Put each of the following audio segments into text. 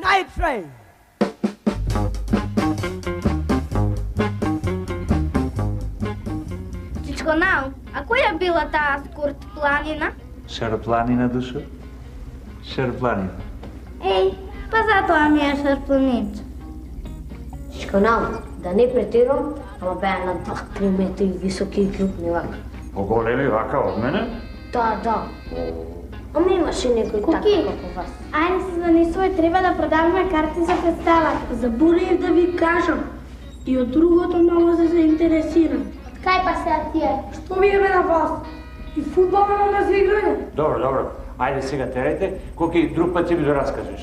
Night Train. Чичко Нал, а која била таа скорт планина? Шарпланина, душо? Шарпланина. Еј, па затоа ми е шарпланинче. Чичко Нал, да не претерам, ама беа на 2-3 метри високи и крупни вака. Поголеми вака од мене? Да. Ама имаше некој така како вас. Ајде се занесувај, треба да продаваме карти за представата. Заборев да ви кажам. И од другото много се заинтересирам. Кај па сега тие? Што ви еме на вас? И фудбал имаме за играње. Добро. Ајде сега терајте, коки друг пат ќе ми дораскажеш.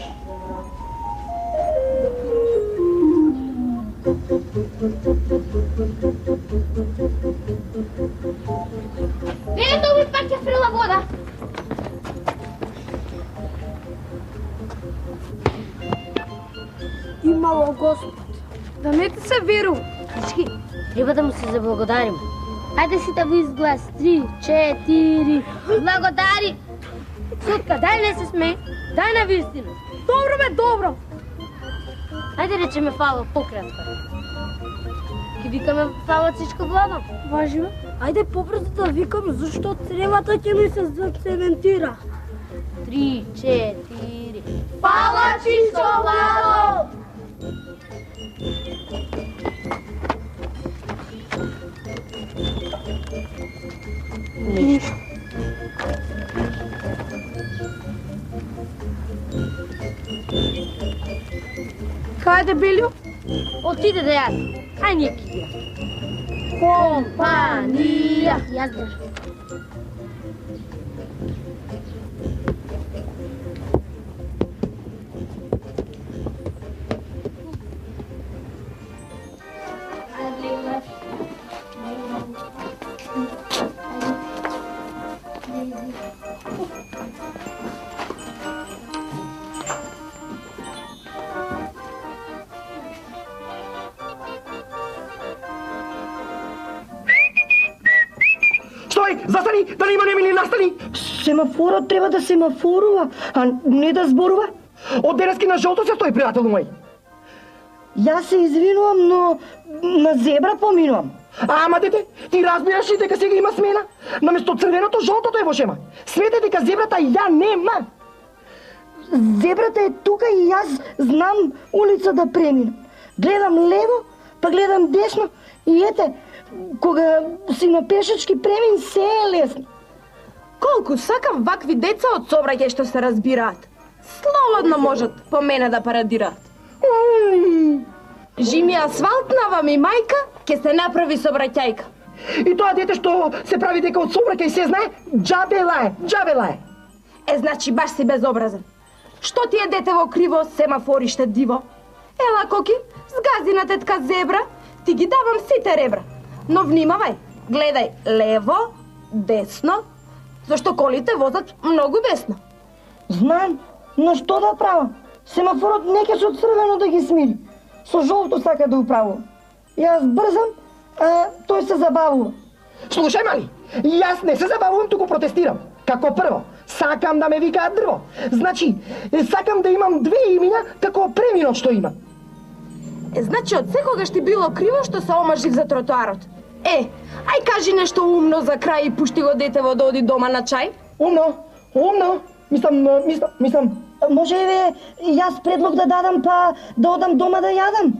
Ето ви пак ќе фрила вода. Имало Господ. Да не ти се веру. Дечки, треба да му се заблагодарим. Ајде си да ви изглас. 3, 4. Благодари. Сутка, дај не се смеј, дај на вистина. Добро. Ајде речеме фала пократко. Ки викаме фала всичко владам. Важи ме. Ајде побрзо да викам, зашто цревата ќе ми се зацементира. 3, 4. Фала чисто владо! Ништо. Кајде Белио? Отиде да јаде. Ај ние ќе играме. Компанија. Јас држам. Застани, да не има немили настани. Семафорот треба да семафорува, а не да зборува. Од денески на жолто се стои, пријател мој. Јас се извинувам, но на зебра поминувам. Ама дете, ти разбираш ли дека сега има смена? Наместо црвеното, жолтото е во шема. Смете дека зебрата ја нема. Зебрата е тука и јас знам улица да преминам. Гледам лево, па гледам десно и ете, кога си на пешачки премин, се е лесно. Колку сакам вакви деца од собраќај што се разбираат. Слободно можат по мене да парадираат. Жими асфалтнава ми мајка, ке се направи собраќајка. И тоа дете што се прави дека од собраќај се знае, џабела е. Значи баш си безобразен. Што ти е дете во криво семафориште диво? Ела, Коки, згази на тетка зебра, ти ги давам сите ребра. Но внимавај, гледај лево, десно, зашто колите возат многу бесно. Знам, но што да правам? Семафорот не ќе со црвено да ги смири. Со жолто сака да управува. Јас брзам, а тој се забавува. Слушај, мали, јас не се забавувам, туку протестирам. Како прво, сакам да ме викаат дрво. Значи, сакам да имам 2 имиња како преминот што има. Значи од секогаш ти било криво што се омажив за тротоарот. Ај кажи нешто умно за крај и пушти го детево да оди дома на чај. Умно. Мислам, Може јас предлог да дадам, па да одам дома да јадам.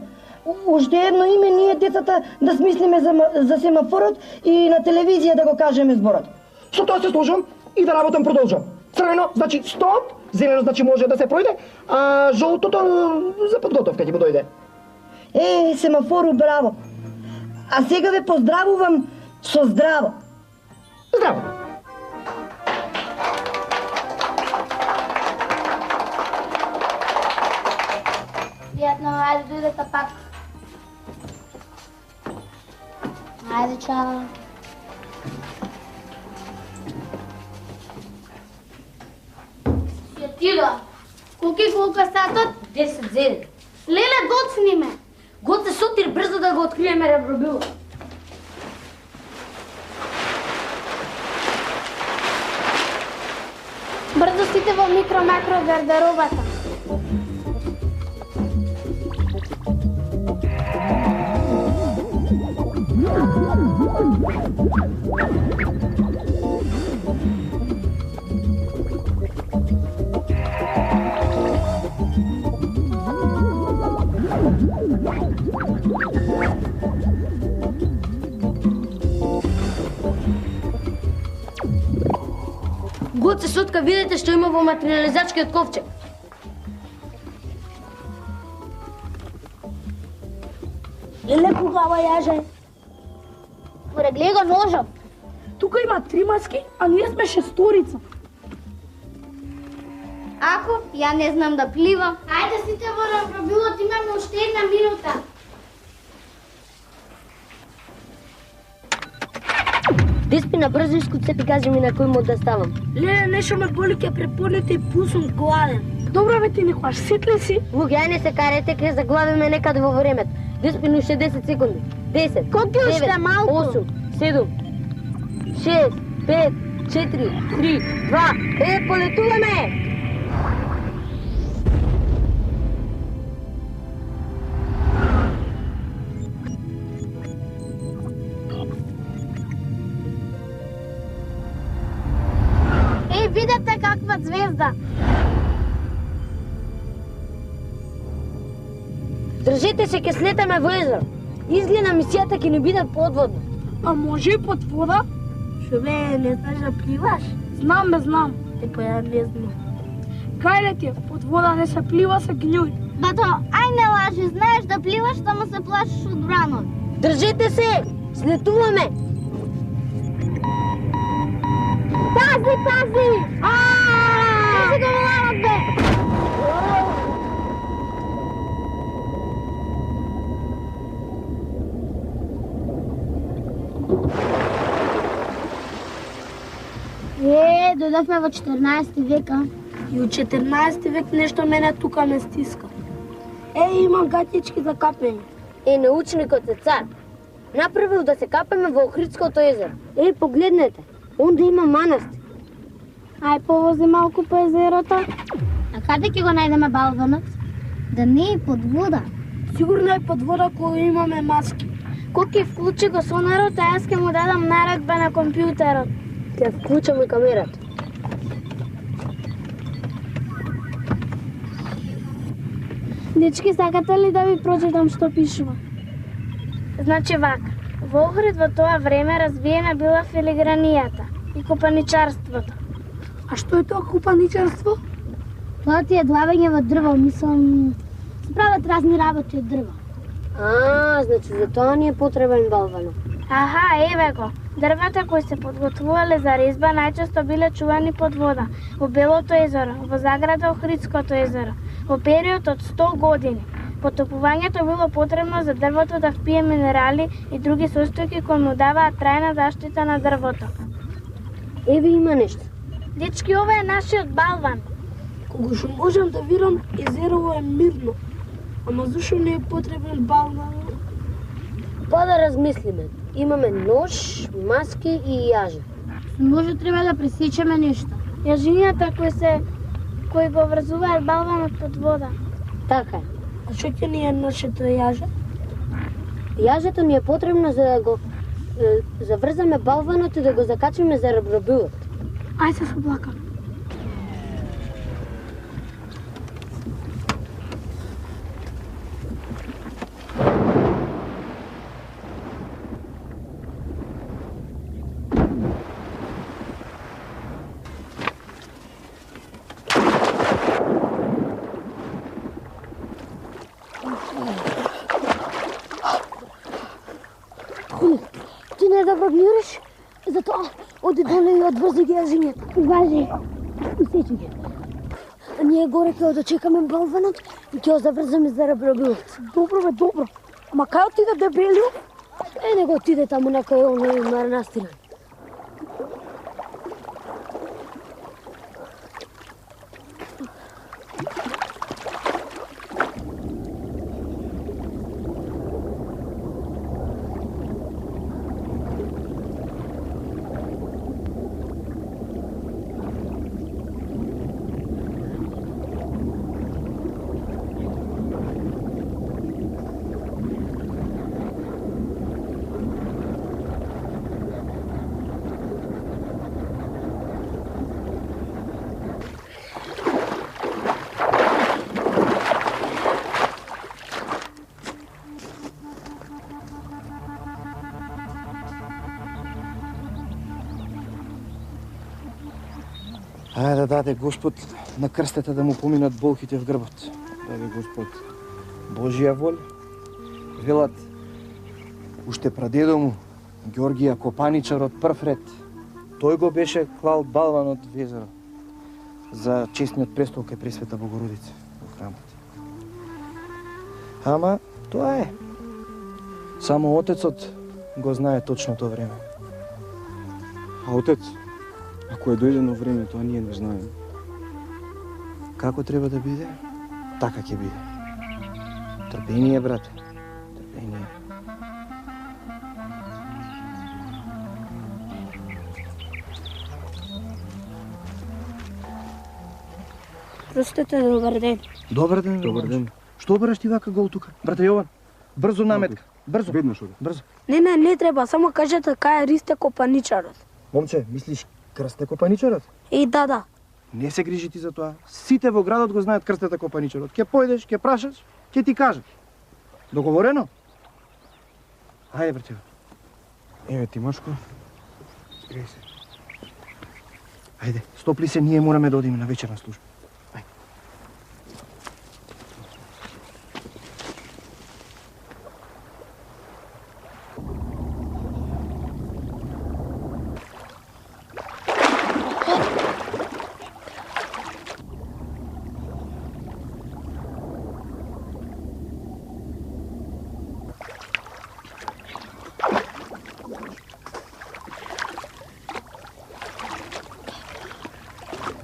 Уште едно име ние децата да смислиме за семафорот и на телевизија да го кажеме зборот. Со тоа се сложам и да работам продолжам. Црвено значи стоп, зелено значи може да се пројде, а жолтото за подготовка ќе му дојде. Семафору, браво. А сега ве поздравувам со здраво. Здраво. Пријатно, ајде дојдете пак. Ајде, чао. Ја тига. Колку е сатот? 10-7. Леле, доцни ме. Гоце сотир брзо да го откриеме ребробилот. Брзо сите во микро-макро гардеробата. Шотка, видите што има во материализачкиот ковчег. Леле, кога јаже? Море, гледай го ножов. Тука има 3 маски, а ние сме 6. Ако ја не знам да пливам, ајде сите во робилот, имаме уште 1 минута. Деспи на брзо искуце и кажи ми на кој мод да ставам. Леле, нешто ме боли ке препорните и пусум гладен. Добро бе ти, Николаш, сит ли си? Луѓе, ај не се карете, ке заглавиме некаде во времето. Деспи на уште 10 секунди. 10, Колку уште малку? 8, 7, 6, 5, 4, 3, 2, полетуваме! Видете каква звезда. Држете се, ке слетаме во езеро. Изгледа мисијата ќе ни биде подводна. А може и под вода? Шо бе, не знаеш да пливаш? Знам бе, знам. Па ја не знам. Кајде ти е? Под вода не се плива, се гњуи. Бато, ај не лажи, знаеш да пливаш, само се плашиш од вранови. Држете се! Слетуваме! Пази, пази! Пази го волават, бе! Дојдовме во 14 века. И у 14 век нешто мене тука ме стиска. Имам гатички за капење. Научникот е цар. Направил да се капеме во Охридското езеро. Погледнете, онде има манастир. Ај повози малку по езерото. А каде ќе го најдеме балванот? Да не е под вода. Сигурно е под вода кога имаме маски. Коки вклучи го сонарот, а јас ќе му дадам наредба на компјутерот. Ќе вклучам и камерата. Дечки, сакате ли да ви прочитам што пишува? Значи вака. Во Охрид во тоа време развиена била филигранијата и купаничарството. А што е тоа купаничарство? Тоа ти е длавење во дрво, мислам, се прават разни работи од дрво. Значи за тоа ни е потребен балванот. Аха, еве го. Дрвата кои се подготвувале за резба најчесто биле чувани под вода, во Белото езеро, во заграда Охридското езеро, во период од 100 години. Потопувањето било потребно за дрвото да впие минерали и други состојки кои му даваат трајна заштита на дрвото. Еве има нешто. Дечки, ова е нашиот балван. Кога што можам да видам, езерово е мирно. Ама зашо не е потребен балван? Па да размислиме. Имаме нож, маски и јаже. Може треба да пресечеме нешто. Јажињата кои го врзуваат балванот под вода. Така е. А што ќе ни е нашето јаже? Јажето ни е потребно за да го заврзаме балванот и да го закачиме за робилот. Ај се соблакам. Ти не да проблираш, затоа оди доле и одврзи ги јажињата. Важи. Усечи ги. А ние горе ќе дочекаме балванот и ќе го заврзаме за робилот. Добро бе, добро. Ама кај отиде дебелио? Не го отиде таму некој оној манастир. да даде Господ на крстата да му поминат болките в грбот. Даде Господ Божија воля. Велат, уште прадедо му, Ѓоргија Копаничарот прв ред, тој го беше клал балванот во езеро за честниот престол кај Пресвета Богородица во храмот. Ама тоа е. Само Отецот го знае точно тоа време. А Отец, ако е дојдено време, тоа ние не знаеме. Како треба да биде, така ќе биде. Трпение, брате. Трпение. Простете, добар ден. Добар ден. Добар ден. Што бараш ти вака гол тука? Брате Јован, брзо наметка. Брзо. Веднаш оде. Брзо. Не треба, само кажете кај е Ристе Копаничарот. Момче, мислиш Крсте Копаничарот? И да. Не се грижи ти за тоа. Сите во градот го знаат Крстета Копаничарот. Ке појдеш, ке прашаш, ке ти кажат. Договорено? Ајде, брате. Еве ти Машко. Скриј се. Ајде, стопли се, ние мораме да одиме на вечерна служба. Ајде.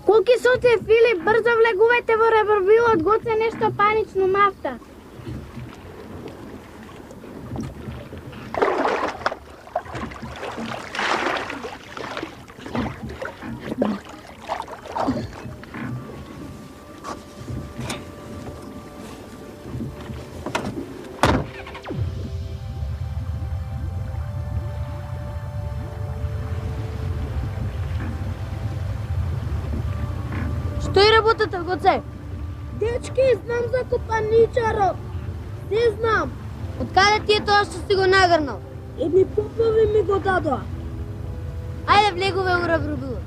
Колки соте, Филип, брзо влегувајте во ребровилот, гоце нешто панично мафта. Што и работата, гоце? Дечки, знам за Копаничарот. Не знам. Откаде ти е тоа што си го нагрнал? Едни попови ми го дадоа. Ајде влегуве у ребровилот.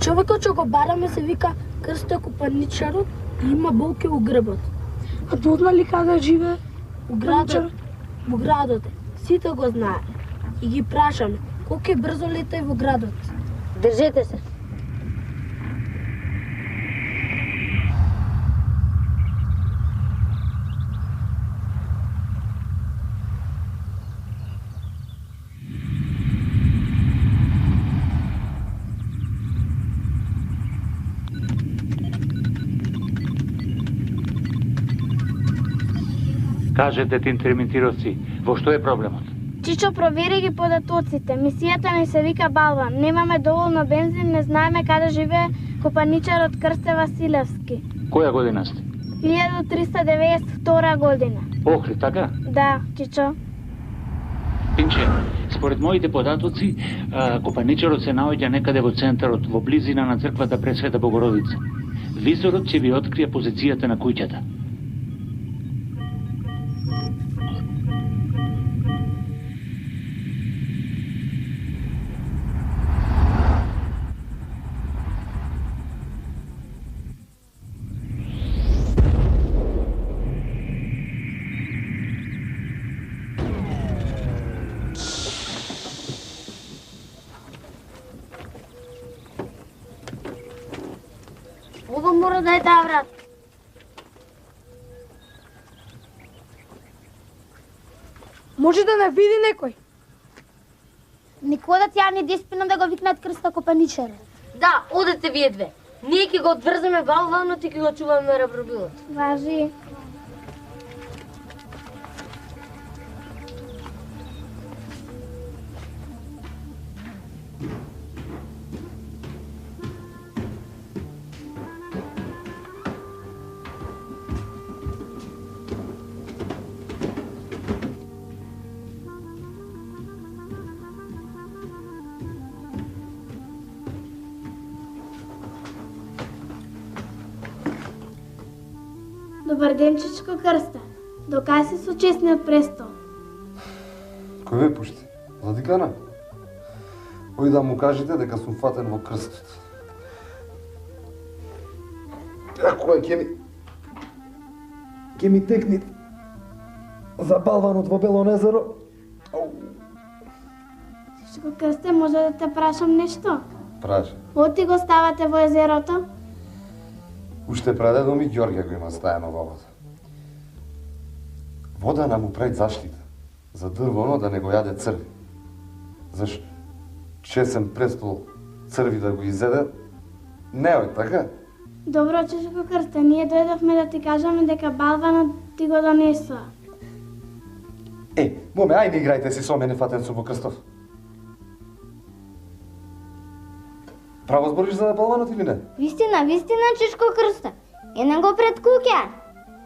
Човекот што го бараме се вика Крсте Копаничарот и има болки у грбот. А дознали каде живее? У градот. Во градот е. Сите го знаат. И ги прашаме, колку брзо летај во градот. Држете се. Кажете ти интерментировци, во што е проблемот? Чичо, провери ги податоците. Мисијата ни се вика Балван. Немаме доволно бензин, не знаеме каде живее Копаничарот Крсте Василевски. Која година сте? 1392 година. Охри, така? Да, Чичо. Пинче, според моите податоци, Копаничарот се наоѓа некаде во центарот, во близина на црквата Пресвета Богородица. Визорот ќе ви открие позицијата на куќата. Ова мора да е таа брат. Може да не види некој. Никода тя не деспина да го викнат Крста Копаничарот. Да, одете вие две. Ние ќе го одврземе балванот и ќе го чуваме ребровилот. Важи. Добар ден, Чичко Крста. Докај си со честниот престол? Кој ве пушти? Владикана? Ој да му кажете дека сум фатен во крстот. Ако е ќе ми текни за балванот во Бело езеро. Шко Крсте, може да те прашам нешто? Праши. Оти го ставате во езерото? Уште прадедо ми Ѓорѓе го има стајано во вода. Вода нам прави заштита. За дрвоно да не го јаде црви. Заш чесен престол црви да го изеде, не е така? Добро, Чешко Крсте, ние дојдовме да ти кажеме дека балванот ти го донесува. Моме, ајде играјте си со мене, фатен сум во крстов. Право збориш за балванот или не? Вистина, Чешко Крсте. Ене го пред куќа.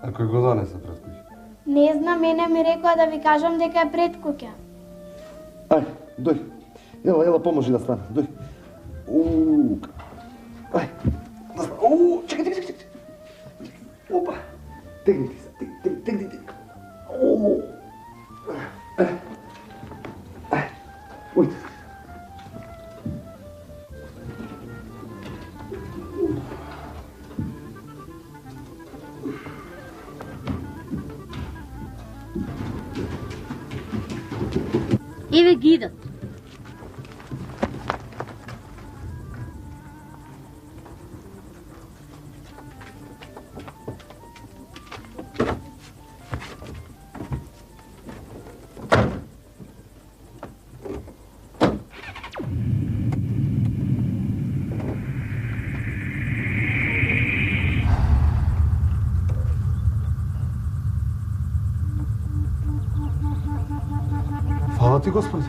А кој го донесе пред куќа? Не знам, мене ми рекоа да ви кажам дека е пред куќа. Ај, дој. Ела, поможи да стане. Дој. Ај. Чекај. Опа. Тегни се. Тегни. Ој. Еве ги идат. Фала ти, Господи.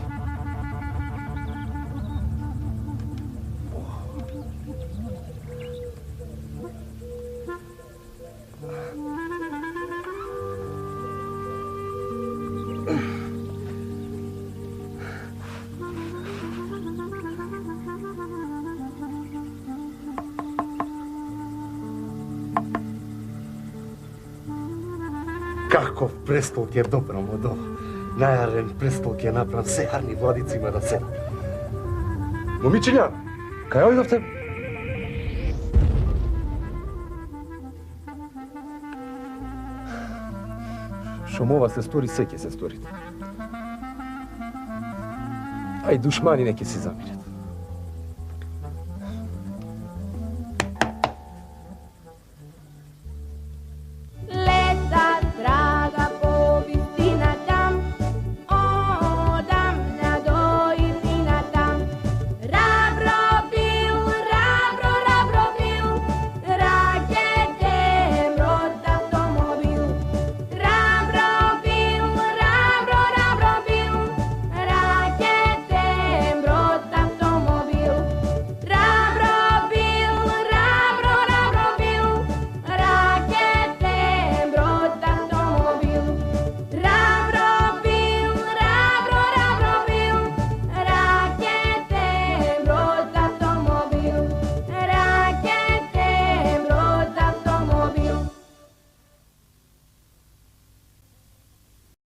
Каков престол ќе допрам од ова? Најарен престол ќе направам, се арни владици има да седат. Момичиња, кај ојдовте? Шумова се стори, се ќе се сторите. Ај душмани не ќе си замират.